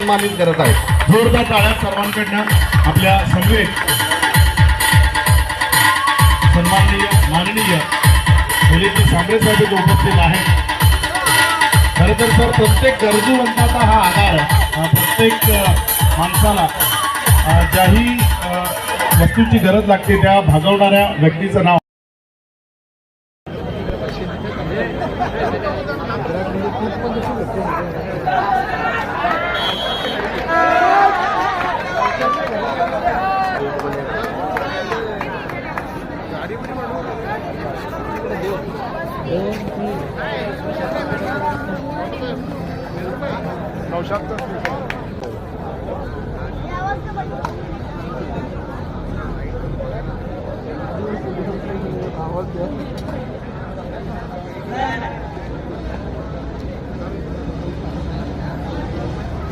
सन्मानित करत आहेत। जोरदार टाळ्या सर्वांकडनं आपल्या समवेत सन्माननीय माननीय मिलिंद सांबळे साहेब उपस्थित आहेत। खरं तर सर प्रत्येक गरजूवंताचा हा आधार प्रत्येक माणसाला ज्याही वस्तूची गरज लागते त्या भागवणाऱ्या व्यक्तीचं नाव आवाज